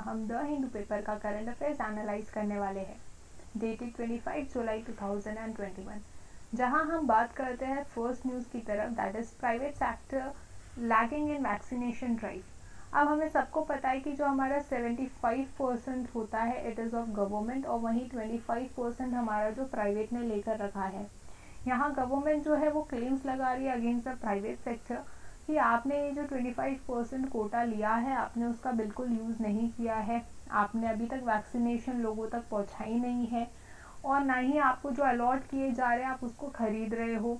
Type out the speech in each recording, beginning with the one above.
हम the Hindu paper का current affairs analyse करने वाले हैं, डेटेड 25 जुलाई 2021, जहां हम बात करते हैं फर्स्ट न्यूज़ की तरफ, that is private sector lagging in vaccination drive. अब हमें सबको पता है कि जो हमारा 75% होता है इट इज़ ऑफ गवर्नमेंट, और वहीं 25% हमारा जो प्राइवेट ने लेकर रखा है। यहाँ गवर्नमेंट जो है वो क्लेम्स लगा रही है अगेंस्ट द प्राइवेट सेक्टर कि आपने ये जो 25% कोटा लिया है आपने उसका बिल्कुल यूज़ नहीं किया है, आपने अभी तक वैक्सीनेशन लोगों तक पहुँचाई नहीं है, और ना ही आपको जो अलॉट किए जा रहे हैं आप उसको खरीद रहे हो।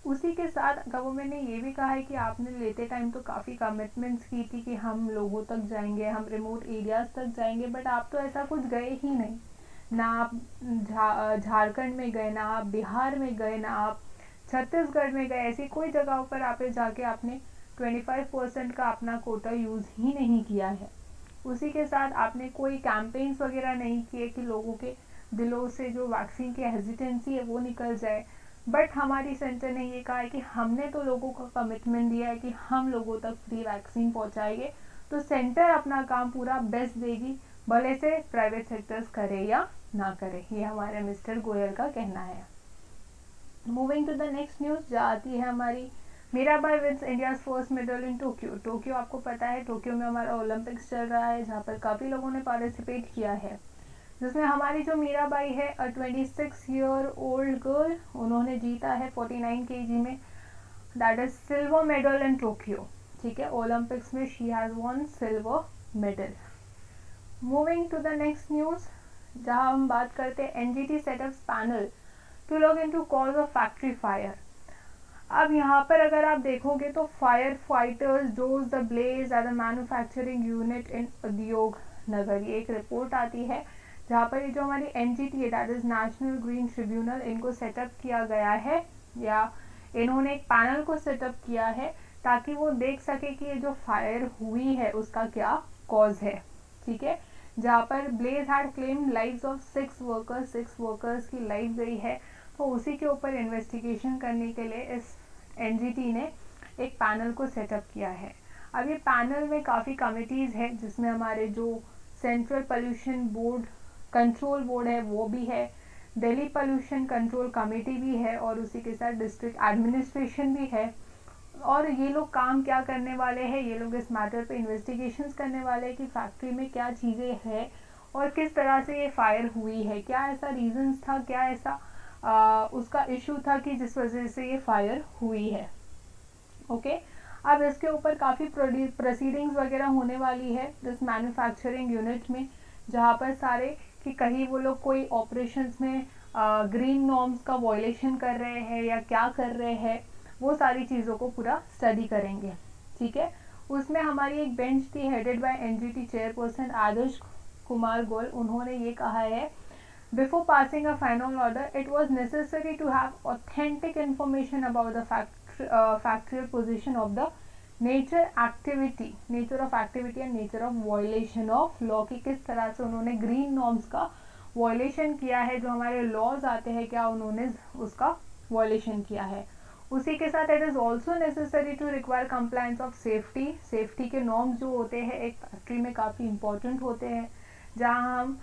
उसी के साथ गवर्नमेंट ने ये भी कहा है कि आपने लेते टाइम तो काफ़ी कमिटमेंट्स की थी कि हम लोगों तक जाएंगे, हम रिमोट एरियाज तक जाएंगे, बट आप तो ऐसा कुछ गए ही नहीं। ना आप झारखंड में गए, ना आप बिहार में गए, ना आप छत्तीसगढ़ में गए, ऐसी कोई जगह पर आप जाके आपने 25% का अपना कोटा यूज़ ही नहीं किया है। उसी के साथ आपने कोई कैंपेन्स वगैरह नहीं किए कि लोगों के दिलों से जो वैक्सीन की हेजिटेंसी है वो निकल जाए। बट हमारी सेंटर ने ये कहा है कि हमने तो लोगों को कमिटमेंट दिया है कि हम लोगों तक फ्री वैक्सीन पहुंचाएंगे, तो सेंटर अपना काम पूरा बेस्ट देगी, भले से प्राइवेट सेक्टर्स करे या ना करे। ये हमारे मिस्टर गोयल का कहना है। Moving to the next news, जो आती है हमारी Mirabai wins India's first medal in Tokyo. Tokyo आपको पता है, टोक्यो में हमारा ओलंपिक्स चल रहा है जहाँ पर काफ़ी लोगों ने पार्टिसिपेट किया है, जिसमें हमारी जो मीराबाई है 26 ईयर ओल्ड गर्ल, उन्होंने जीता है 49 kg में, that is silver medal in Tokyo. ठीक है, ओलंपिक्स में she has won silver medal. Moving to the next news, जहाँ हम बात करते हैं NGT sets up panel to look into cause of factory fire. अब यहाँ पर अगर आप देखोगे तो fire fighters douse the blaze at the manufacturing unit in Udyog Nagar, ये एक रिपोर्ट आती है जहाँ पर ये जो हमारी एनजीटी है that is national green tribunal, इनको सेटअप किया गया है, या इन्होंने एक पैनल को सेटअप किया है ताकि वो देख सके कि ये जो फायर हुई है उसका क्या कॉज है। ठीक है, जहाँ पर blaze had claim lives of 6 workers की लाइफ गई है, तो उसी के ऊपर इन्वेस्टिगेशन करने के लिए इस एनजीटी ने एक पैनल को सेटअप किया है। अब ये पैनल में काफ़ी कमिटीज़ है, जिसमें हमारे जो central pollution board control board है वो भी है, दिल्ली पोल्यूशन कंट्रोल कमेटी भी है, और उसी के साथ डिस्ट्रिक्ट एडमिनिस्ट्रेशन भी है। और ये लोग काम क्या करने वाले हैं, ये लोग इस मैटर पे इन्वेस्टिगेशंस करने वाले हैं कि फैक्ट्री में क्या चीज़ें हैं और किस तरह से ये फायर हुई है, क्या ऐसा रीजंस था, क्या ऐसा उसका इशू था कि जिस वजह से ये फायर हुई है। ओके, अब इसके ऊपर काफ़ी प्रोसीडिंग्स वगैरह होने वाली है दिस मैन्युफैक्चरिंग यूनिट में, जहाँ पर सारे कि कहीं वो लोग कोई ऑपरेशंस में ग्रीन नॉर्म्स का वायलेशन कर रहे हैं या क्या कर रहे हैं, वो सारी चीज़ों को पूरा स्टडी करेंगे। ठीक है, उसमें हमारी एक बेंच थी headed by NGT chairperson Adarsh Kumar Goyal, उन्होंने ये कहा है, before passing a final order it was necessary to have authentic information about the factual position of the nature of activity and nature of violation of law, कि किस तरह से उन्होंने green norms का वायलेशन किया है, जो हमारे लॉज आते हैं क्या उन्होंने उसका वायलेशन किया है। उसी के साथ it is also necessary to require compliance of safety के नॉर्म्स जो होते हैं एक फैक्ट्री में काफ़ी इंपॉर्टेंट होते हैं, जहाँ हम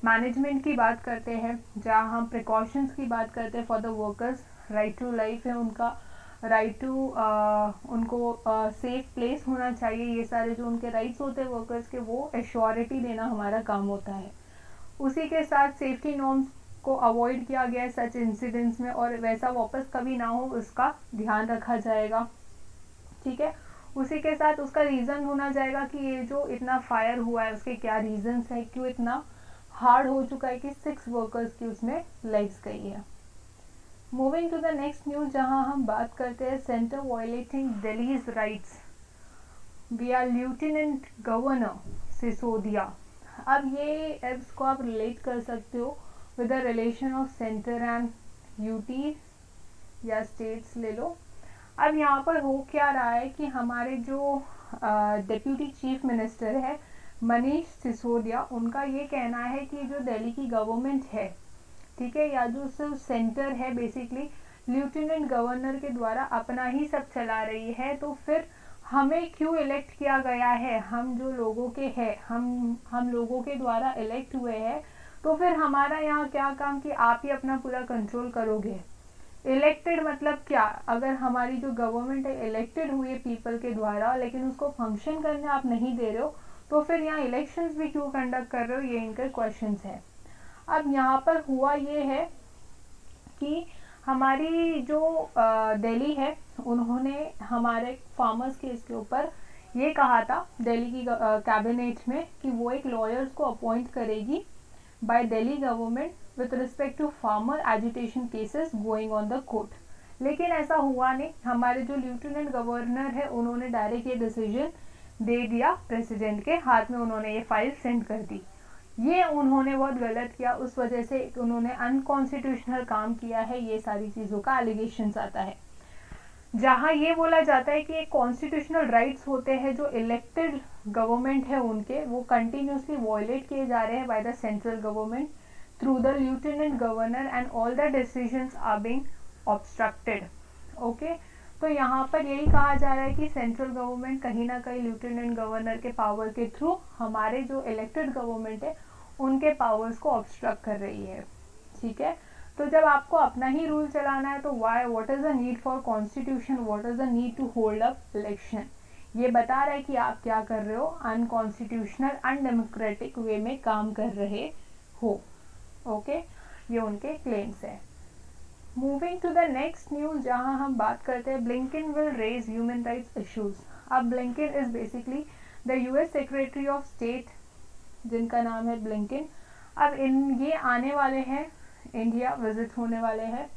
मैनेजमेंट की बात करते हैं, जहाँ हम प्रिकॉशंस की बात करते हैं for the workers, right to life है उनका, राइट टू उनको सेफ प्लेस होना चाहिए, ये सारे जो उनके राइट्स होते हैं वर्कर्स के वो एश्योरिटी देना हमारा काम होता है। उसी के साथ सेफ्टी नॉर्म्स को अवॉइड किया गया है सच इंसिडेंट्स में, और वैसा वापस कभी ना हो उसका ध्यान रखा जाएगा। ठीक है, उसी के साथ उसका रीज़न होना जाएगा कि ये जो इतना फायर हुआ है उसके क्या रीजंस है, क्यों इतना हार्ड हो चुका है कि 6 वर्कर्स की उसमें लाइफ्स गई है। Moving to the next news, जहां हम बात करते हैं centre violating Delhi's rights via lieutenant governor Sisodia. अब ये इसको आप रिलेट कर सकते हो with the relation of centre and UT या स्टेट्स ले लो। अब यहाँ पर हो क्या रहा है कि हमारे जो डिप्यूटी चीफ मिनिस्टर है मनीष सिसोदिया, उनका ये कहना है कि जो दिल्ली की गवर्नमेंट है, ठीक है, या जो सेंटर है बेसिकली लेफ्टिनेंट गवर्नर के द्वारा अपना ही सब चला रही है, तो फिर हमें क्यों इलेक्ट किया गया है, हम जो लोगों के हैं, हम लोगों के द्वारा इलेक्ट हुए हैं, तो फिर हमारा यहाँ क्या काम कि आप ही अपना पूरा कंट्रोल करोगे। इलेक्टेड मतलब क्या, अगर हमारी जो गवर्नमेंट है इलेक्टेड हुई है पीपल के द्वारा, लेकिन उसको फंक्शन करने आप नहीं दे रहे हो, तो फिर यहाँ इलेक्शंस भी क्यों कंडक्ट कर रहे हो, ये इनके क्वेश्चंस है। अब यहाँ पर हुआ ये है कि हमारी जो दिल्ली है, उन्होंने हमारे फार्मर्स के इसके ऊपर ये कहा था दिल्ली की कैबिनेट में कि वो एक लॉयर्स को अपॉइंट करेगी by Delhi government with respect to farmer agitation cases going on the court. लेकिन ऐसा हुआ नहीं, हमारे जो लेफ्टिनेंट गवर्नर है उन्होंने डायरेक्ट ये डिसीजन दे दिया प्रेसिडेंट के हाथ में, उन्होंने ये फाइल सेंड कर दी। ये उन्होंने बहुत गलत किया, उस वजह से उन्होंने अनकॉन्स्टिट्यूशनल काम किया है, ये सारी चीज़ों का एलिगेशंस आता है। जहाँ ये बोला जाता है कि एक कॉन्स्टिट्यूशनल राइट्स होते हैं जो इलेक्टेड गवर्नमेंट है उनके, वो कंटिन्यूसली वॉयलेट किए जा रहे हैं by the central government through the lieutenant governor and all the decisions are being obstructed. Okay, तो यहाँ पर यही कहा जा रहा है कि सेंट्रल गवर्नमेंट कहीं ना कहीं लेफ्टिनेंट गवर्नर के पावर के थ्रू हमारे जो इलेक्टेड गवर्नमेंट है उनके पावर्स को ऑब्स्ट्रक्ट कर रही है। ठीक है, तो जब आपको अपना ही रूल चलाना है तो what is the need for constitution, what is the need to hold up election. ये बता रहा है कि आप क्या कर रहे हो, अनकॉन्स्टिट्यूशनल अनडेमोक्रेटिक वे में काम कर रहे हो। ओके, ये उनके क्लेम्स है। Moving to the next news, जहां हम बात करते हैं Blinken will raise human rights issues. अब Blinken is basically the US secretary of state, जिनका नाम है ब्लिंकन। अब ये आने वाले हैं, इंडिया विजिट होने वाले हैं,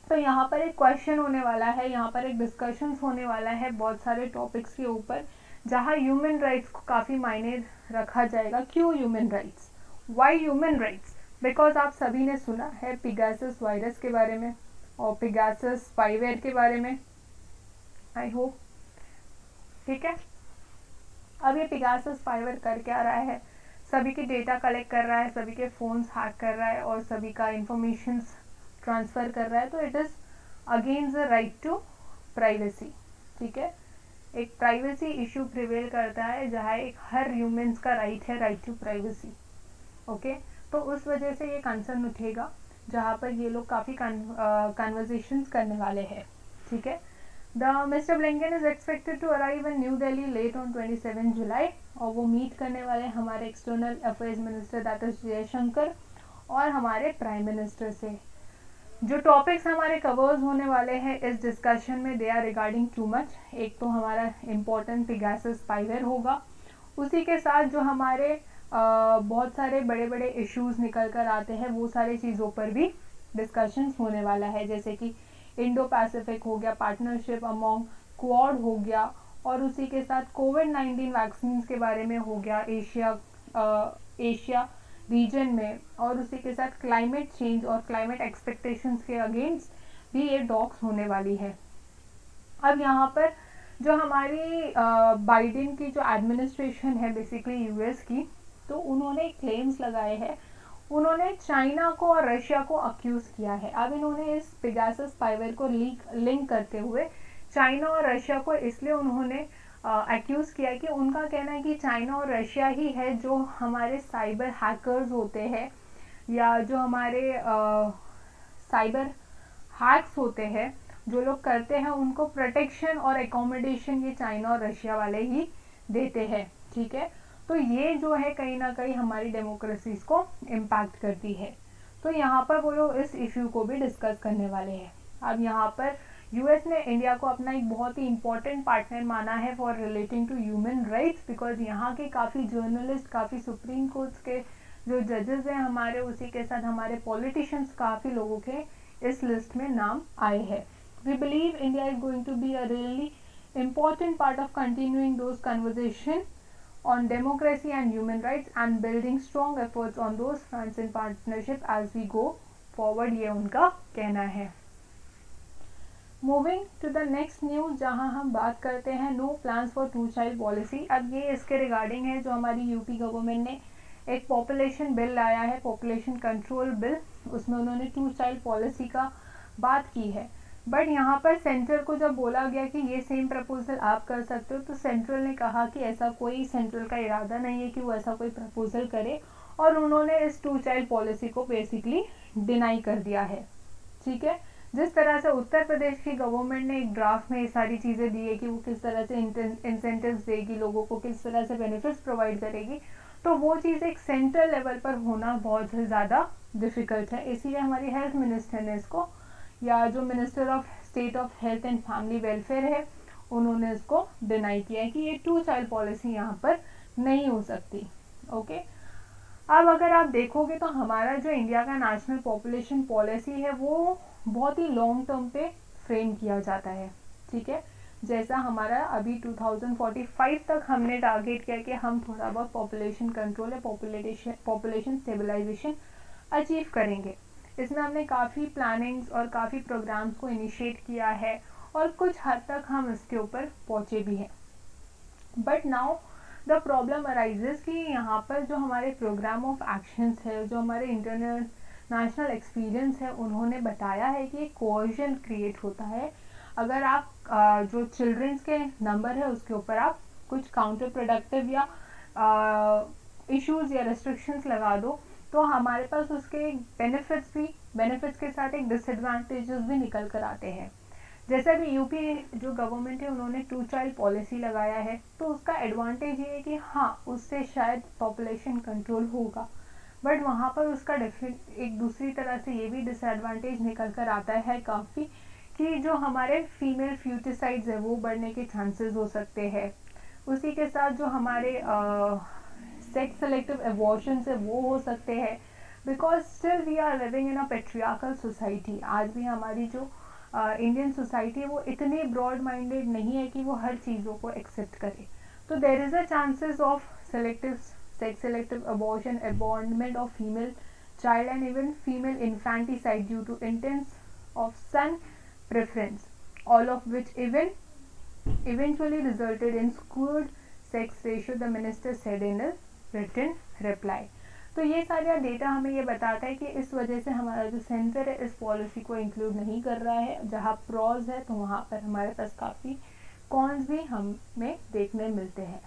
तो यहाँ पर एक क्वेश्चन होने वाला है, यहाँ पर एक डिस्कशन होने वाला है बहुत सारे टॉपिक्स के ऊपर, जहाँ ह्यूमन राइट्स को काफ़ी मायने रखा जाएगा। क्यों human rights, why human rights? Because आप सभी ने सुना है पिगासस वायरस के बारे में और पिगासस स्पाईवेयर के बारे में, आई होप। ठीक है, अब ये पिगासस स्पाईवेयर कर क्या रहा है, सभी की डेटा कलेक्ट कर रहा है, सभी के फोन्स हैक कर रहा है और सभी का इंफॉर्मेशन ट्रांसफ़र कर रहा है, तो it is against the right to privacy. ठीक है, एक प्राइवेसी इशू प्रिवेल करता है, जहाँ एक हर ह्यूमंस का राइट है, राइट टू प्राइवेसी। ओके, तो उस वजह से ये कंसर्न उठेगा, जहाँ पर ये लोग काफ़ी कन्वर्सेशंस करने वाले हैं। ठीक है, mister Blinken is expected to arrive in new Delhi late on 27 July, और वो मीट करने वाले हमारे external affairs minister that is Jaishankar और हमारे प्राइम मिनिस्टर से। जो टॉपिक्स हमारे कवर्स होने वाले हैं इस डिस्कशन में, they are regarding too much. एक तो हमारा इम्पोर्टेंट पिगासस स्पाईवेयर होगा, उसी के साथ जो हमारे बहुत सारे बड़े बड़े इश्यूज निकल कर आते हैं, वो सारी चीज़ों पर भी डिस्कशंस होने वाला है, जैसे कि इंडो पैसिफिक हो गया, पार्टनरशिप अमॉन्ग क्वाड हो गया, और उसी के साथ कोविड-19 वैक्सीन के बारे में हो गया एशिया रीजन में, और उसी के साथ क्लाइमेट चेंज और क्लाइमेट एक्सपेक्टेशंस के अगेंस्ट भी ये टॉक्स होने वाली है। अब यहाँ पर जो हमारी बाइडेन की जो एडमिनिस्ट्रेशन है बेसिकली यूएस की, तो उन्होंने क्लेम्स लगाए हैं, उन्होंने चाइना को और रशिया को अक्यूज किया है। अब इन्होंने इस पिगासस स्पाईवेयर को लिंक करते हुए चाइना और रशिया को इसलिए उन्होंने एक्यूज किया कि उनका कहना है कि चाइना और रशिया ही है जो हमारे साइबर हैकर्स होते हैं, या जो हमारे साइबर हैक्स होते हैं जो लोग करते हैं, उनको प्रोटेक्शन और एकोमोडेशन ये चाइना और रशिया वाले ही देते हैं। ठीक है, तो ये जो है कहीं ना कहीं हमारी डेमोक्रेसीज को इम्पैक्ट करती है, तो यहाँ पर वो लोग इस इश्यू को भी डिस्कस करने वाले हैं। अब यहाँ पर यूएस ने इंडिया को अपना एक बहुत ही इम्पोर्टेंट पार्टनर माना है for relating to human rights, because यहाँ के काफ़ी जर्नलिस्ट, काफ़ी सुप्रीम कोर्ट्स के जो जजेस हैं हमारे, उसी के साथ हमारे पॉलिटिशियंस, काफ़ी लोगों के इस लिस्ट में नाम आए हैं। We believe India is going to be a really important part of continuing those conversation on democracy and human rights and building strong efforts on those fronts in partnership as we go forward, ये उनका कहना है। Moving to the next news, जहां हम बात करते हैं no plans for two child policy. अब ये इसके रिगार्डिंग है जो हमारी यूपी गवर्नमेंट ने एक पॉपुलेशन बिल लाया है, पॉपुलेशन कंट्रोल बिल, उसमें उन्होंने टू चाइल्ड पॉलिसी का बात की है, बट यहाँ पर सेंट्रल को जब बोला गया कि ये सेम प्रपोजल आप कर सकते हो, तो सेंट्रल ने कहा कि ऐसा कोई सेंट्रल का इरादा नहीं है कि वो ऐसा कोई प्रपोजल करे, और उन्होंने इस 2 चाइल्ड पॉलिसी को बेसिकली डिनाई कर दिया है। ठीक है, जिस तरह से उत्तर प्रदेश की गवर्नमेंट ने एक ड्राफ्ट में ये सारी चीज़ें दी है कि वो किस तरह से इंसेंटिव्स देगी, लोगों को किस तरह से बेनिफिट्स प्रोवाइड करेगी, तो वो चीज़ एक सेंट्रल लेवल पर होना बहुत ही ज़्यादा डिफ़िकल्ट है। इसीलिए हमारी हेल्थ मिनिस्टर ने इसको, या जो minister of state of health and family welfare है, उन्होंने इसको डिनाई किया है कि ये 2 चाइल्ड पॉलिसी यहाँ पर नहीं हो सकती। ओके, अब अगर आप देखोगे तो हमारा जो इंडिया का नेशनल पॉपुलेशन पॉलिसी है वो बहुत ही लॉन्ग टर्म पे फ्रेम किया जाता है। ठीक है, जैसा हमारा अभी 2045 तक हमने टारगेट किया कि हम थोड़ा बहुत पॉपुलेशन कंट्रोल या पॉपुलेशन स्टेबलाइजेशन अचीव करेंगे। इसमें हमने काफ़ी प्लानिंग्स और काफ़ी प्रोग्राम्स को इनिशिएट किया है और कुछ हद तक हम इसके ऊपर पहुँचे भी हैं। But now the problem arises कि यहाँ पर जो हमारे प्रोग्राम ऑफ एक्शंस है, जो हमारे इंटरनेशनल एक्सपीरियंस है, उन्होंने बताया है कि एक कोहेजन क्रिएट होता है अगर आप जो चिल्ड्रंस के नंबर है उसके ऊपर आप कुछ काउंटर प्रोडक्टिव या इश्यूज या रेस्ट्रिक्शंस लगा दो, तो हमारे पास उसके बेनिफिट्स के साथ एक डिसएडवांटेजेस भी निकल कर आते हैं। जैसा कि यूपी जो गवर्नमेंट है उन्होंने 2 चाइल्ड पॉलिसी लगाया है, तो उसका एडवांटेज ये है कि हाँ उससे शायद पॉपुलेशन कंट्रोल होगा, बट वहाँ पर उसका एक दूसरी तरह से ये भी डिसएडवांटेज निकल कर आता है काफ़ी, कि जो हमारे फीमेल फ्यूटिसाइड्स है वो बढ़ने के चांसेस हो सकते हैं। उसी के साथ जो हमारे सेक्स सेलेक्टिव एबॉर्शंस है वो हो सकते हैं, because still we are living in a patriarchal society. आज भी हमारी जो इंडियन सोसाइटी है वो इतनी ब्रॉड माइंडेड नहीं है कि वो हर चीज़ों को एक्सेप्ट करे, तो there is a chances of sex selective abortion, abortment of female child and even female infanticide due to intense of son preference, all of which eventually resulted in skewed sex ratio, the minister said in a written reply. तो ये सारा data हमें ये बताता है कि इस वजह से हमारा जो सेंटर है इस पॉलिसी को इंक्लूड नहीं कर रहा है। जहाँ प्रॉज है तो वहाँ पर हमारे पास काफ़ी कॉन्स भी हमें देखने मिलते हैं।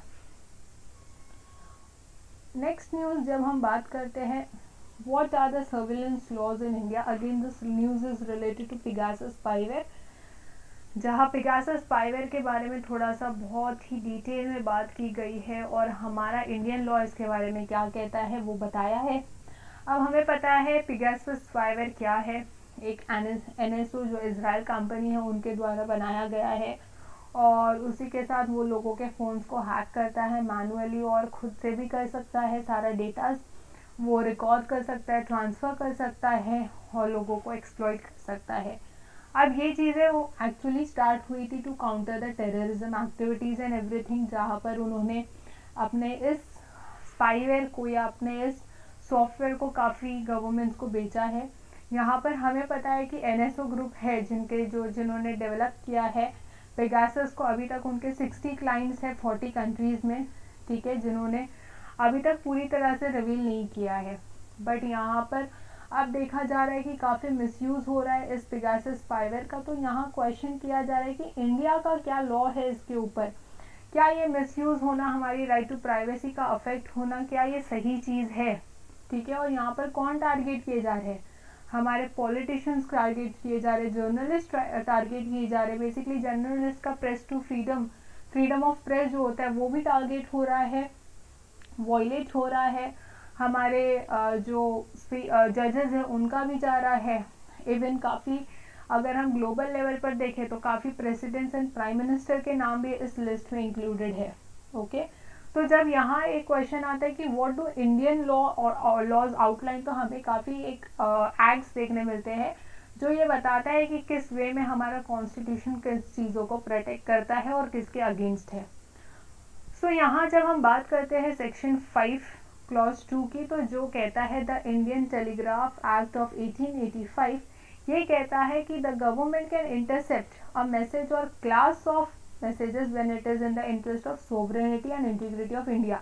नेक्स्ट न्यूज़ जब हम बात करते हैं what are the surveillance laws in India, again this news is related to Pegasus spyware, जहाँ Pegasus spyware के बारे में थोड़ा सा बहुत ही डिटेल में बात की गई है और हमारा इंडियन लॉ इसके बारे में क्या कहता है वो बताया है। अब हमें पता है Pegasus spyware क्या है। एक NSO जो इजराइल कंपनी है उनके द्वारा बनाया गया है और उसी के साथ वो लोगों के फ़ोन्स को हैक करता है मैनुअली और खुद से भी कर सकता है, सारा डेटा वो रिकॉर्ड कर सकता है, ट्रांसफ़र कर सकता है और लोगों को एक्सप्लॉइट कर सकता है। अब ये चीज़ें वो एक्चुअली स्टार्ट हुई थी to counter the terrorism activities and everything, जहाँ पर उन्होंने अपने इस स्पाईवेयर को या अपने इस सॉफ्टवेयर को काफ़ी गवर्नमेंट्स को बेचा है। यहाँ पर हमें पता है कि NSO ग्रुप है जिन्होंने डेवलप किया है पेगासस को। अभी तक उनके 60 क्लाइंट्स हैं 40 कंट्रीज़ में, ठीक है, जिन्होंने अभी तक पूरी तरह से रिवील नहीं किया है। बट यहाँ पर अब देखा जा रहा है कि काफ़ी मिसयूज़ हो रहा है इस पेगासस स्पाईवेयर का। तो यहाँ क्वेश्चन किया जा रहा है कि इंडिया का क्या लॉ है इसके ऊपर, क्या ये मिसयूज़ होना, हमारी राइट टू प्राइवेसी का अफेक्ट होना, क्या ये सही चीज़ है, ठीक है। और यहाँ पर कौन टारगेट किए जा रहे हैं, हमारे पॉलिटिशियंस टारगेट किए जा रहे हैं, जर्नलिस्ट टारगेट किए जा रहे हैं। बेसिकली जर्नलिस्ट का press to freedom of press जो होता है वो भी टारगेट हो रहा है, वॉयलेट हो रहा है। हमारे जो जजेस हैं उनका भी जा रहा है। इवन काफ़ी अगर हम ग्लोबल लेवल पर देखें तो काफ़ी प्रेसिडेंट्स एंड प्राइम मिनिस्टर के नाम भी इस लिस्ट में इंक्लूडेड है। ओके, तो जब यहाँ एक क्वेश्चन आता है कि व्हाट डू इंडियन लॉ और लॉज आउटलाइन, तो हमें काफ़ी एक एक्ट्स देखने मिलते हैं जो ये बताता है कि किस वे में हमारा कॉन्स्टिट्यूशन किस चीज़ों को प्रोटेक्ट करता है और किसके अगेंस्ट है। सो यहाँ जब हम बात करते हैं सेक्शन 5 क्लॉज 2 की, तो जो कहता है the Indian Telegraph Act of 1885, ये कहता है कि the government can intercept a message or class of messages when it is in the interest of sovereignty and integrity of India.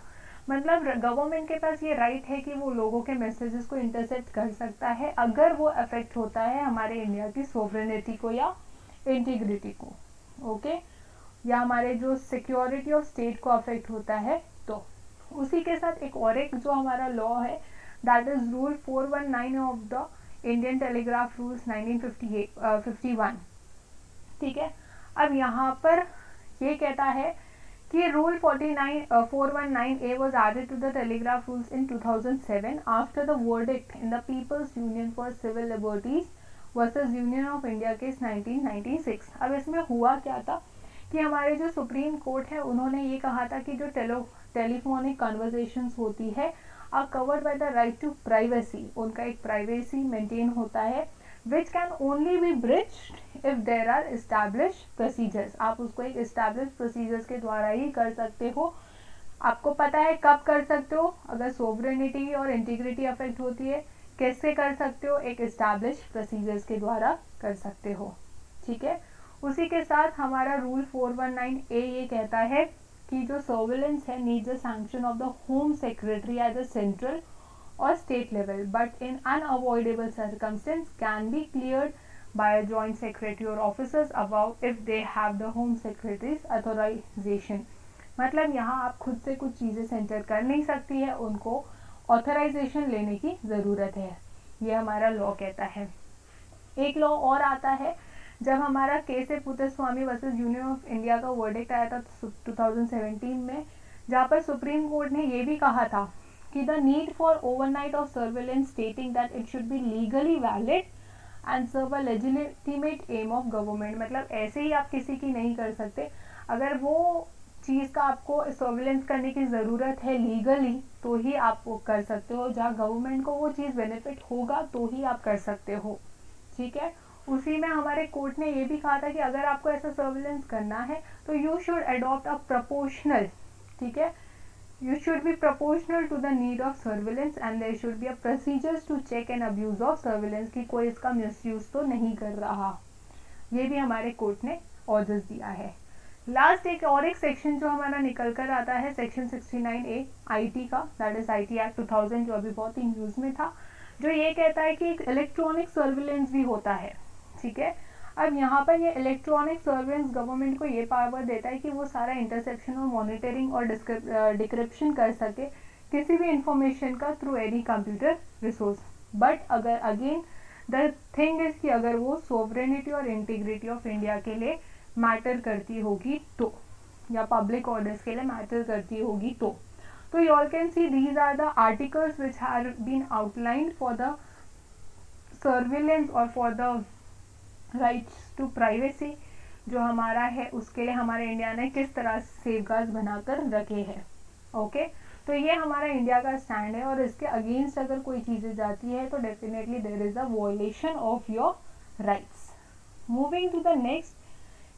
मतलब गवर्नमेंट के पास ये राइट है कि वो लोगों के मैसेजेस को इंटरसेप्ट कर सकता है अगर वो अफेक्ट होता है हमारे इंडिया की सोवरेनिटी को या इंटीग्रिटी को, ओके, या हमारे जो सिक्योरिटी ऑफ स्टेट को अफेक्ट होता है। तो उसी के साथ एक और एक जो हमारा लॉ है that is rule 419 of the Indian telegraph rules 1951, ठीक है। अब यहाँ पर ये कहता है कि rule 419A was added to the telegraph rules in 2007 after the verdict in the People's Union for Civil Liberties versus Union of India case 1996। अब इसमें हुआ क्या था कि हमारे जो सुप्रीम कोर्ट है उन्होंने ये कहा था कि जो टेलीफोनिक कन्वर्सेशंस होती है are covered by the right to privacy, उनका एक प्राइवेसी मेंटेन होता है which can only be breached if there are established procedures. आप उसको एक एस्टैब्लिश्ड प्रोसीजर्स के द्वारा ही कर सकते हो। आपको पता है कब कर सकते हो, अगर सोवरेनिटी और इंटीग्रिटी अफेक्ट होती है। कैसे कर सकते हो, एक एस्टैब्लिश्ड प्रोसीजर्स के द्वारा कर सकते हो, ठीक है। उसी के साथ हमारा रूल 419A ये कहता है कि जो सर्विलेंस है needs the sanction of the home secretary at the central or state level but in unavoidable circumstance can be cleared by joint secretary or officers about if they have the home secretary's authorization. मतलब यहाँ आप खुद से कुछ चीज़ें centre कर नहीं सकती है, उनको ऑथराइजेशन लेने की ज़रूरत है, ये हमारा लॉ कहता है। एक लॉ और आता है जब हमारा case Puttaswamy versus Union of India का वर्डिक्ट आया था 2017 में, जहाँ पर सुप्रीम कोर्ट ने ये भी कहा था कि the need for overnight of surveillance stating that it should be legally valid and serve a legitimate aim of government. मतलब ऐसे ही आप किसी की नहीं कर सकते, अगर वो चीज़ का आपको सर्विलेंस करने की ज़रूरत है लीगली तो ही आप वो कर सकते हो, जहाँ गवर्नमेंट को वो चीज़ बेनिफिट होगा तो ही आप कर सकते हो, ठीक है। उसी में हमारे कोर्ट ने ये भी कहा था कि अगर आपको ऐसा सर्विलेंस करना है तो you should adopt a proportional, ठीक है, you should be proportional to the need of surveillance and there should be a procedures to check and abuse of surveillance कि कोई इसका मिसयूज तो नहीं कर रहा। ये भी हमारे कोर्ट ने ऑर्डर्स दिया है। लास्ट एक और एक सेक्शन जो हमारा निकल कर आता है सेक्शन 69A आईटी का, दैट इज आईटी एक्ट 2000 जो अभी बहुत ही न्यूज़ में था, जो ये कहता है कि एक इलेक्ट्रॉनिक सर्विलेंस भी होता है, ठीक है। अब यहाँ पर ये इलेक्ट्रॉनिक सर्विलेंस गवर्नमेंट को ये पावर देता है कि वो सारा इंटरसेप्शन और मॉनिटरिंग और डिक्रिप्शन कर सके किसी भी इंफॉर्मेशन का through any computer resource. But अगर अगेन द थिंग इज कि अगर वो सोवरेनिटी और इंटीग्रिटी ऑफ इंडिया के लिए मैटर करती होगी तो, या पब्लिक ऑर्डर्स के लिए मैटर करती होगी तो you all can see these are the articles which have been outlined for the surveillance or for the rights to privacy जो हमारा है, उसके लिए हमारे इंडिया ने किस तरह सेफगार्ड्स बनाकर रखे हैं, ओके। तो ये हमारा इंडिया का स्टैंड है और इसके अगेंस्ट अगर कोई चीज़ें जाती है तो definitely there is a violation of your rights. Moving to the next,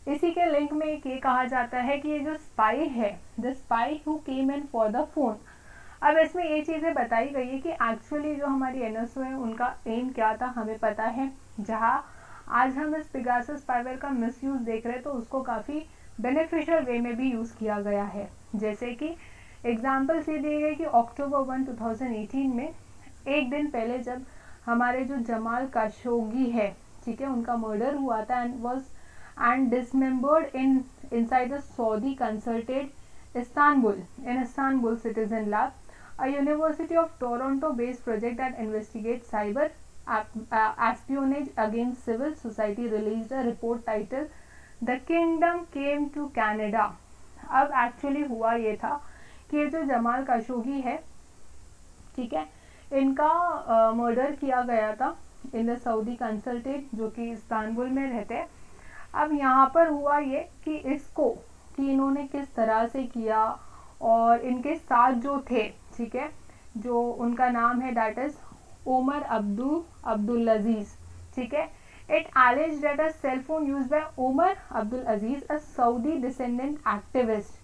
इसी के लिंक में एक ये कहा जाता है कि ये जो स्पाई है, the spy who came in for the phone. अब इसमें ये चीज़ें बताई गई है कि एक्चुअली जो हमारी एनएसओ है उनका एम क्या था हमें पता है। जहाँ आज हम इस पेगासस स्पाईवेयर का मिसयूज देख रहे हैं तो उसको काफ़ी बेनिफिशियल वे में भी यूज़ किया गया है। जैसे कि एग्जाम्पल्स ये दिए गए कि अक्टूबर 1, 2018 में एक दिन पहले जब हमारे जो जमाल काशोगी है, ठीक है, उनका मर्डर हुआ था and dismembered inside the Saudi consulate Istanbul Citizen Lab, a University of Toronto based project that investigates cyber espionage against civil society released a report titled The Kingdom Came to Canada। अब actually हुआ ये था कि ये जो जमाल काशोगी है, ठीक है, इनका मर्डर किया गया था इन द सऊदी कंसल्टेट जो कि इस्तांबुल में रहते हैं। अब यहाँ पर हुआ ये कि इसको कि इन्होंने किस तरह से किया और इनके साथ जो थे, ठीक है, जो उनका नाम है दैट इज उमर अब्दुल अजीज, ठीक है। It alleged that a cell phone used by Umar Abdul Aziz, a Saudi descendant activist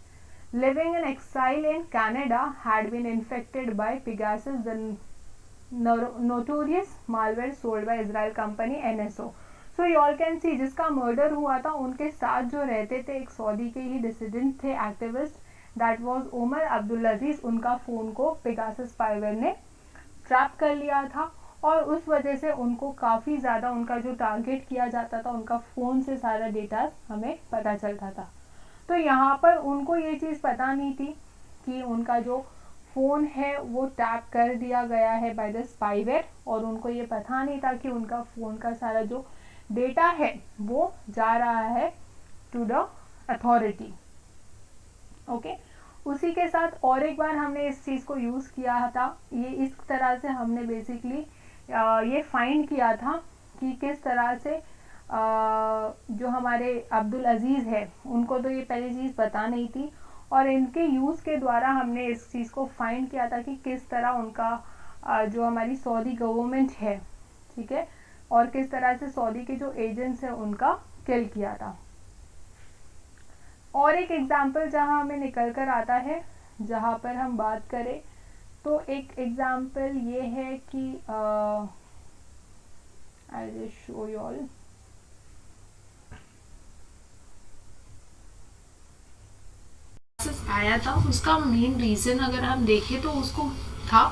living in exile in Canada, had been infected by Pegasus, the notorious malware sold by Israel company NSO। So you all can सी जिसका murder हुआ था उनके साथ जो रहते थे एक Saudi के ही डिसिडेंट थे activist, that was Omar Abdul Aziz. उनका फ़ोन को पेगासस स्पाईवेयर ने ट्रैप कर लिया था और उस वजह से उनको काफ़ी ज़्यादा उनका जो टारगेट किया जाता था, उनका फ़ोन से सारा डेटा हमें पता चलता था। तो यहाँ पर उनको ये चीज़ पता नहीं थी कि उनका जो फ़ोन है वो टैप कर दिया गया है बाय द स्पाईवेयर, और उनको ये पता नहीं था कि उनका फ़ोन का सारा जो डेटा है वो जा रहा है टू द अथॉरिटी। ओके, उसी के साथ और एक बार हमने इस चीज़ को यूज़ किया था। ये इस तरह से हमने बेसिकली ये फाइंड किया था कि किस तरह से जो हमारे अब्दुल अजीज़ है उनको तो ये पहली चीज़ पता नहीं थी, और इनके यूज़ के द्वारा हमने इस चीज़ को फाइंड किया था कि किस तरह उनका जो हमारी सऊदी गवर्नमेंट है, ठीक है, और किस तरह से सऊदी के जो एजेंट्स हैं उनका किल किया था। और एक एग्जाम्पल जहां हमें निकल कर आता है, जहां पर हम बात करें तो एक एग्जाम्पल ये है कि I will show you all. आया था, उसका मेन रीजन अगर हम देखें तो उसको था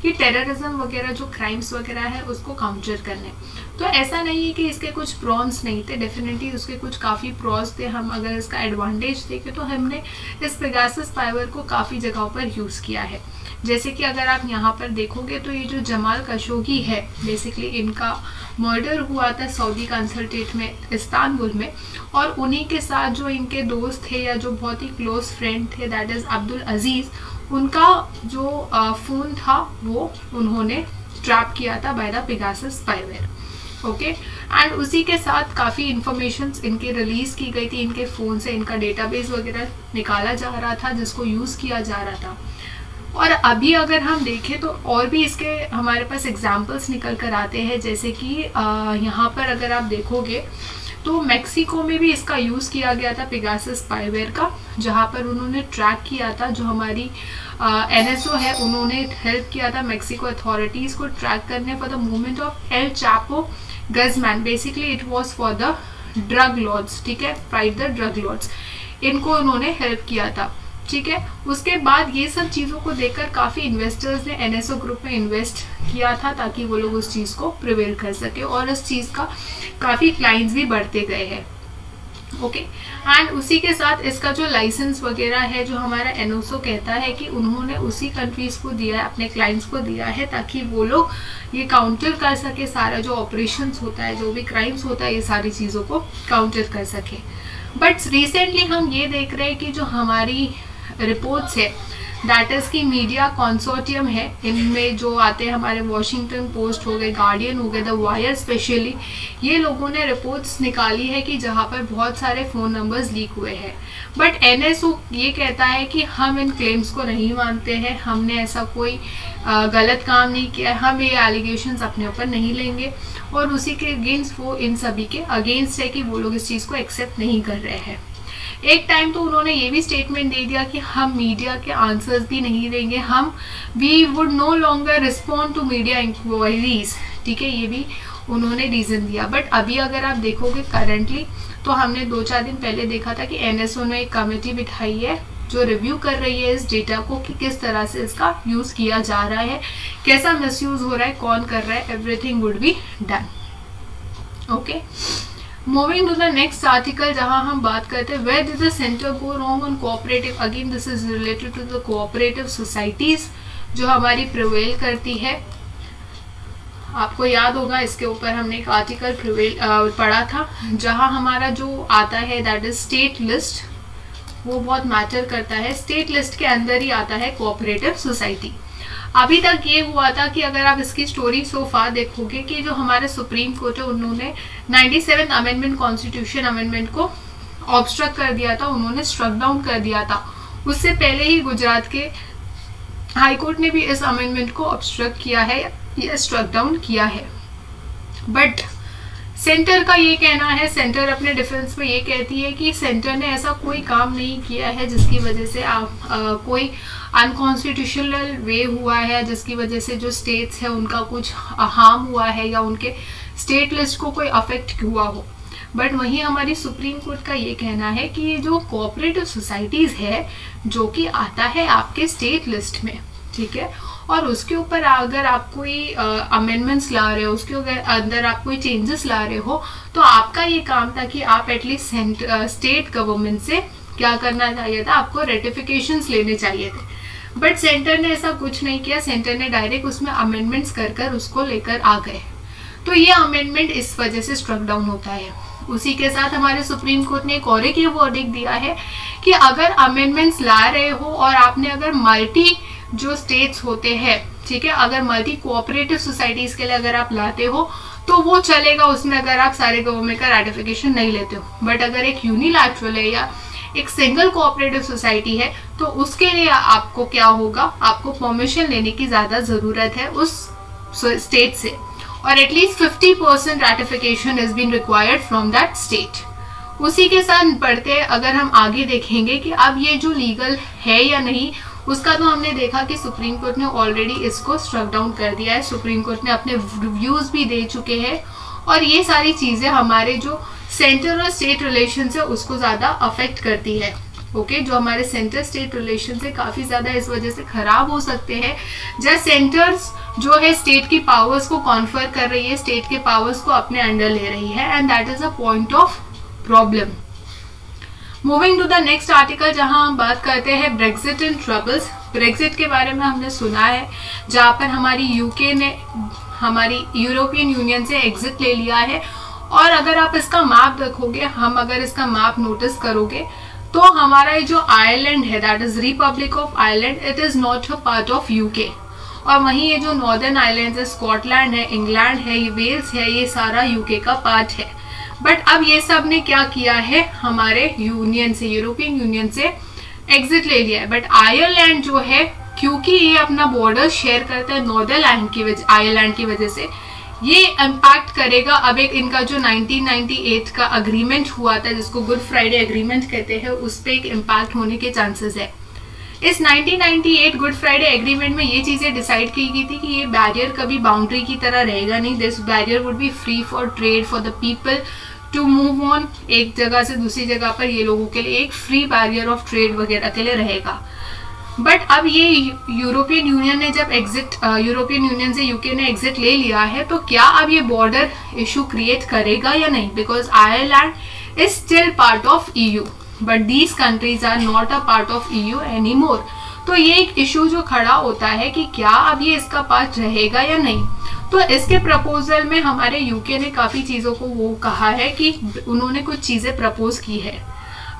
कि टेररिज्म वगैरह जो क्राइम्स वगैरह है उसको काउंटर करने। तो ऐसा नहीं है कि इसके कुछ प्रॉन्स नहीं थे, डेफिनेटली उसके कुछ काफ़ी प्रॉस थे। हम अगर इसका एडवांटेज देखें तो हमने इस पेगासस स्पाईवेयर को काफ़ी जगहों पर यूज़ किया है। जैसे कि अगर आप यहाँ पर देखोगे तो ये जो जमाल खशोगी है, बेसिकली इनका मर्डर हुआ था सऊदी कंसल्टेट में इस्तांबुल में, और उन्हीं के साथ जो इनके दोस्त थे या जो बहुत ही क्लोज फ्रेंड थे, दैट इज़ अब्दुल अजीज़, उनका जो फ़ोन था वो उन्होंने ट्रैप किया था by the Pegasus spyware. Okay, and उसी के साथ काफ़ी इंफॉर्मेशंस इनके रिलीज़ की गई थी, इनके फ़ोन से इनका डेटाबेस वगैरह निकाला जा रहा था जिसको यूज़ किया जा रहा था। और अभी अगर हम देखें तो और भी इसके हमारे पास एग्जाम्पल्स निकल कर आते हैं, जैसे कि यहाँ पर अगर आप देखोगे तो मैक्सिको में भी इसका यूज़ किया गया था पेगासस स्पाईवेयर का, जहाँ पर उन्होंने ट्रैक किया था, जो हमारी NSO है उन्होंने हेल्प किया था मैक्सिको अथॉरिटीज़ को ट्रैक करने for the movement of El Chapo Guzman. Basically it was for the drug lords, ठीक है, फाइट द ड्रग लॉर्ड्स, इनको उन्होंने हेल्प किया था, ठीक है। उसके बाद ये सब चीज़ों को देखकर काफ़ी इन्वेस्टर्स ने NSO ग्रुप में इन्वेस्ट किया था ताकि वो लोग उस चीज़ को प्रिवेल कर सके, और इस चीज़ का काफ़ी क्लाइंट्स भी बढ़ते गए हैं। ओके, एंड उसी के साथ इसका जो लाइसेंस वगैरह है, जो हमारा NSO कहता है कि उन्होंने उसी कंट्रीज़ को दिया है, अपने क्लाइंट्स को दिया है, ताकि वो लोग ये काउंटर कर सके, सारा जो ऑपरेशंस होता है, जो भी क्राइम्स होता है, ये सारी चीज़ों को काउंटर कर सके। बट रिसेंटली हम ये देख रहे हैं कि जो हमारी रिपोर्ट्स है, दैट इज़ की मीडिया कंसोर्टियम है, इनमें जो आते हैं हमारे वॉशिंगटन पोस्ट हो गए, गार्डियन हो गए, द वायर स्पेशली, ये लोगों ने रिपोर्ट्स निकाली है कि जहाँ पर बहुत सारे फ़ोन नंबर्स लीक हुए हैं। बट NSO ये कहता है कि हम इन क्लेम्स को नहीं मानते हैं, हमने ऐसा कोई गलत काम नहीं किया, हम ये एलिगेशंस अपने ऊपर नहीं लेंगे, और उसी के अगेंस्ट वो इन सभी के अगेंस्ट है कि वो लोग इस चीज़ को एक्सेप्ट नहीं कर रहे हैं। एक टाइम तो उन्होंने ये भी स्टेटमेंट दे दिया कि हम मीडिया के आंसर्स भी नहीं देंगे, हम we would no longer respond to media inquiries, ठीक है, ये भी उन्होंने रीज़न दिया। बट अभी अगर आप देखोगे करंटली, तो हमने 2-4 दिन पहले देखा था कि NSO ने एक कमेटी बिठाई है जो रिव्यू कर रही है इस डेटा को कि किस तरह से इसका यूज़ किया जा रहा है, कैसा मिसयूज़ हो रहा है, कौन कर रहा है, everything would be done. Okay, moving to the next article, जहां हम बात करते हैं where did the centre go wrong on cooperative. Again this is related to the cooperative societies जो हमारी प्रिवेल करती है। आपको याद होगा इसके ऊपर हमने एक आर्टिकल पढ़ा था, जहां हमारा जो आता है दैट इज स्टेट लिस्ट, वो बहुत मैटर करता है। स्टेट लिस्ट के अंदर ही आता है कोऑपरेटिव सोसाइटी। अभी तक ये हुआ था कि अगर आप इसकी स्टोरी सो फार देखोगे कि जो हमारे सुप्रीम कोर्ट है उन्होंने 97 अमेंडमेंट कॉन्स्टिट्यूशन अमेंडमेंट को ऑब्स्ट्रक्ट कर दिया था, उन्होंने स्ट्रक डाउन कर दिया था। उससे पहले ही गुजरात के हाई कोर्ट ने भी इस अमेंडमेंट को ऑब्स्ट्रक्ट किया है या स्ट्रक डाउन किया है। बट सेंटर का ये कहना है, सेंटर अपने डिफेंस में ये कहती है कि सेंटर ने ऐसा कोई काम नहीं किया है जिसकी वजह से कोई अनकॉन्स्टिट्यूशनल वे हुआ है, जिसकी वजह से जो स्टेट्स है उनका कुछ हार्म हुआ है या उनके स्टेट लिस्ट को कोई अफेक्ट हुआ हो। बट वहीं हमारी सुप्रीम कोर्ट का ये कहना है कि ये जो कोऑपरेटिव सोसाइटीज़ है जो कि आता है आपके स्टेट लिस्ट में, ठीक है, और उसके ऊपर अगर आप कोई अमेंडमेंट्स ला रहे हो, उसके अंदर आप कोई चेंजेस ला रहे हो, तो आपका ये काम था कि आप एटलीस्ट स्टेट गवर्नमेंट से क्या करना चाहिए था, आपको रेटिफिकेशंस लेने चाहिए थे। बट सेंटर ने ऐसा कुछ नहीं किया, सेंटर ने डायरेक्ट उसमें अमेंडमेंट्स कर उसको लेकर आ गए। तो ये अमेंडमेंट इस वजह से स्ट्रक डाउन होता है। उसी के साथ हमारे सुप्रीम कोर्ट ने एक और ये वर्डिक्ट दिया है कि अगर अमेंडमेंट्स ला रहे हो और आपने अगर मल्टी जो स्टेट्स होते हैं, ठीक है, अगर मल्टी कोऑपरेटिव सोसाइटीज के लिए अगर आप लाते हो तो वो चलेगा उसमें, अगर आप सारे गवर्नमेंट का रेटिफिकेशन नहीं लेते हो। बट अगर एक यूनिलैटरल है या एक सिंगल कोऑपरेटिव सोसाइटी है तो उसके लिए आपको क्या होगा, आपको परमिशन लेने की ज्यादा जरूरत है उस स्टेट से, और at least 50% ratification is been required from that state. उसी के साथ बढ़ते अगर हम आगे देखेंगे कि अब ये जो लीगल है या नहीं, उसका तो हमने देखा कि सुप्रीम कोर्ट ने ऑलरेडी इसको स्ट्रक डाउन कर दिया है। सुप्रीम कोर्ट ने अपने रिव्यूज भी दे चुके हैं, और ये सारी चीजें हमारे जो सेंटर और स्टेट रिलेशन है उसको ज्यादा अफेक्ट करती है। ओके, जो हमारे सेंटर स्टेट रिलेशन से काफी ज्यादा इस वजह से खराब हो सकते हैं, जहाँ सेंटर्स जो है स्टेट की पावर्स को कॉन्फर कर रही है, स्टेट के पावर्स को अपने अंडर ले रही है, and that is a point of problem. Moving to the next article, जहां हम बात करते हैं ब्रेक्जिट एंड ट्रबल्स। ब्रेक्जिट के बारे में हमने सुना है, जहां पर हमारी यूके ने हमारी यूरोपियन यूनियन से एग्जिट ले लिया है। और अगर आप इसका मैप देखोगे, हम अगर इसका मैप नोटिस करोगे तो हमारा ये जो आयरलैंड है, that is Republic of Ireland, it is not a part of UK. और वहीं ये जो नॉर्दर्न आइलैंड है, स्कॉटलैंड है, इंग्लैंड है, ये वेल्स है, ये सारा यूके का पार्ट है। बट अब ये सब ने क्या किया है, हमारे यूनियन से, यूरोपियन यूनियन से एग्जिट ले लिया है। बट आयरलैंड जो है, क्योंकि ये अपना बॉर्डर शेयर करता है नॉर्दर्न आयरलैंड की वजह से, ये इम्पैक्ट करेगा। अब एक इनका जो 1998 का अग्रीमेंट हुआ था, जिसको गुड फ्राइडे अग्रीमेंट कहते हैं, उस पर एक इम्पैक्ट होने के चांसेस है। इस 1998 गुड फ्राइडे एग्रीमेंट में ये चीजें डिसाइड की गई थी कि ये बैरियर कभी बाउंड्री की तरह रहेगा नहीं। This barrier would be free for trade, for the people to move on, एक जगह से दूसरी जगह पर ये लोगों के लिए एक फ्री बैरियर ऑफ ट्रेड वगैरह के लिए रहेगा। बट अब ये यूरोपियन यूनियन ने जब यूरोपियन यूनियन से यूके ने एग्जिट ले लिया है, तो क्या अब ये बॉर्डर इशू क्रिएट करेगा या नहीं, because Ireland is still part of EU but these countries are not a part of EU any more. तो ये एक इशू जो खड़ा होता है कि क्या अब ये इसका पार्ट रहेगा या नहीं। तो इसके प्रपोजल में हमारे यूके ने काफी चीजों को वो कहा है कि उन्होंने कुछ चीजें प्रपोज की है।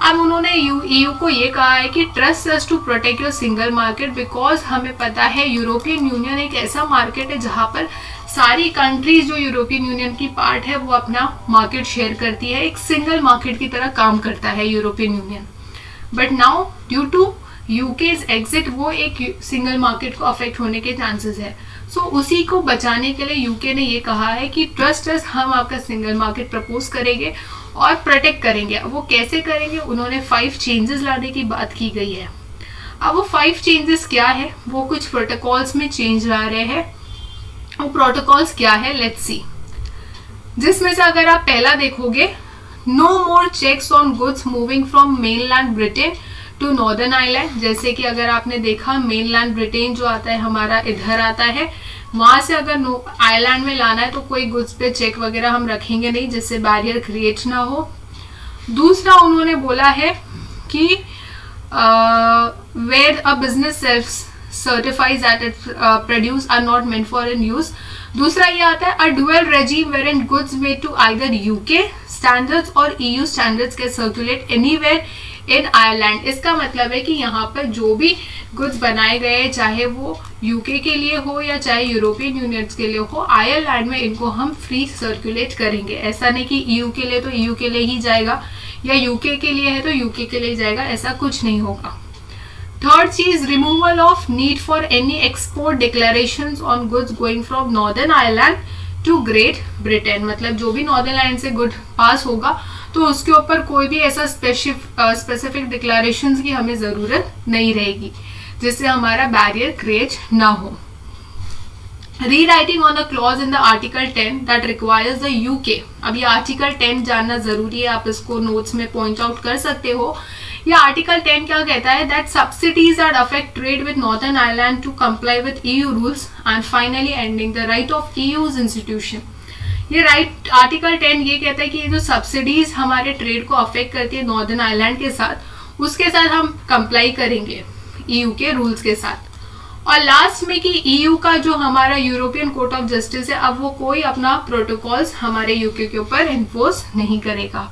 अब उन्होंने ईयू को ये कहा है कि trust us to protect your single market, because हमें पता है यूरोपियन यूनियन एक ऐसा मार्केट है जहां पर सारी कंट्रीज जो यूरोपियन यूनियन की पार्ट है वो अपना मार्केट शेयर करती है, एक सिंगल मार्केट की तरह काम करता है European Union. But now due to UK's exit, वो एक सिंगल मार्केट को अफेक्ट होने के चांसेस है। सो उसी को बचाने के लिए यूके ने ये कहा है कि ट्रस्ट अस, हम आपका सिंगल मार्केट प्रपोज करेंगे और प्रोटेक्ट करेंगे। अब वो कैसे करेंगे, उन्होंने 5 चेंजेस लाने की बात की गई है। अब वो 5 चेंजेस क्या है, वो कुछ प्रोटोकॉल्स में चेंज ला रहे हैं। वो प्रोटोकॉल्स क्या है, लेट्स सी। जिसमें से अगर आप पहला देखोगे, no more checks on goods moving from mainland Britain to northern island. जैसे कि अगर आपने देखा, मेनलैंड ब्रिटेन जो आता है हमारा इधर आता है, वहां से अगर आइलैंड में लाना है तो कोई गुड्स पे चेक वगैरह हम रखेंगे नहीं, जिससे बैरियर क्रिएट ना हो। दूसरा उन्होंने बोला है कि where a business certifies that its produce are not meant for in use। दूसरा ये आता है a dual regime wherein goods made to either UK standards और EU standards can circulate anywhere in Ireland। इसका मतलब है कि यहाँ पर जो भी गुड्स बनाए गए, चाहे वो यूके के लिए हो या चाहे यूरोपियन यूनियन के लिए हो, आयरलैंड में इनको हम फ्री सर्कुलेट करेंगे। ऐसा नहीं कि ईयू के लिए तो ईयू के लिए ही जाएगा या यूके के लिए है तो यूके के लिए जाएगा, ऐसा कुछ नहीं होगा। थर्ड चीज, removal of need for any export declarations on goods going from Northern Ireland to Great Britain. मतलब जो भी नॉर्दर्न आयरलैंड से गुड पास होगा तो उसके ऊपर कोई भी ऐसा स्पेसिफिक डिक्लेरेशंस की हमें जरूरत नहीं रहेगी, जिससे हमारा बैरियर क्रिएट ना हो। Rewriting on a clause in the article 10 that requires the UK. अब ये आर्टिकल 10 जानना जरूरी है, आप इसको नोट्स में पॉइंट आउट कर सकते हो। ये आर्टिकल 10 क्या कहता है, that subsidies are affect trade with Northern Ireland to comply with EU rules and finally ending the right of EU's institution. ये राइट आर्टिकल 10 ये कहता है कि ये जो सब्सिडीज हमारे ट्रेड को अफेक्ट करती है नॉर्दर्न आयरलैंड के साथ, उसके साथ हम कंप्लाई करेंगे EU के रूल्स के साथ। और लास्ट में कि EU का जो हमारा यूरोपियन कोर्ट ऑफ जस्टिस है, अब वो कोई अपना प्रोटोकॉल्स हमारे यूके के ऊपर इन्फोर्स नहीं करेगा।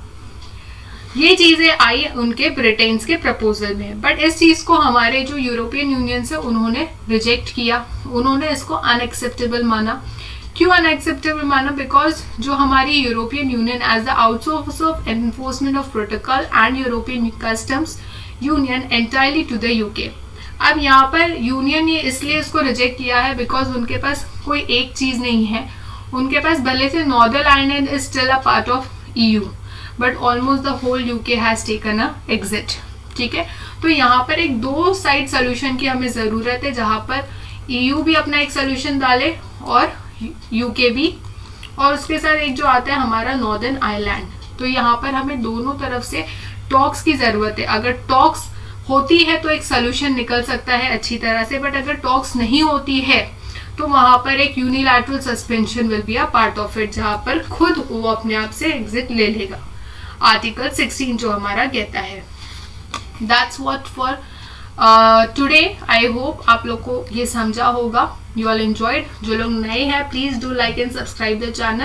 ये चीजें आई उनके ब्रिटेन के प्रपोजल में, बट इस चीज को हमारे जो यूरोपियन यूनियन से उन्होंने रिजेक्ट किया, उन्होंने इसको अनएक्सेप्टेबल माना। क्यों अनएक्सेप्टेबल माना? बिकॉज जो हमारी European Union as the outsource of enforcement of protocol and European customs union entirely to the UK. अब यहाँ पर यूनियन ने इसलिए इसको रिजेक्ट किया है बिकॉज उनके पास कोई एक चीज नहीं है, उनके पास भले से Northern Ireland is still a part of EU but almost the whole UK has taken a exit. ठीक है, तो यहाँ पर एक दो साइड सोल्यूशन की हमें जरूरत है, जहाँ पर EU भी अपना एक सोल्यूशन डाले और यूके भी, और उसके साथ एक जो आता है हमारा नॉर्दर्न आयरलैंड। तो यहाँ पर हमें दोनों तरफ से टॉक्स की जरूरत है। अगर टॉक्स होती है तो एक सोल्यूशन निकल सकता है अच्छी तरह से, बट अगर टॉक्स नहीं होती है तो वहां पर एक unilateral suspension will be a part of it, जहां पर खुद वो अपने आप से एग्जिट ले लेगा। आर्टिकल 16 जो हमारा कहता है। That's what for today. I hope आप लोग को ये समझा होगा, यू ऑल एंजॉयड। जो लोग नए हैं please do like and subscribe the channel.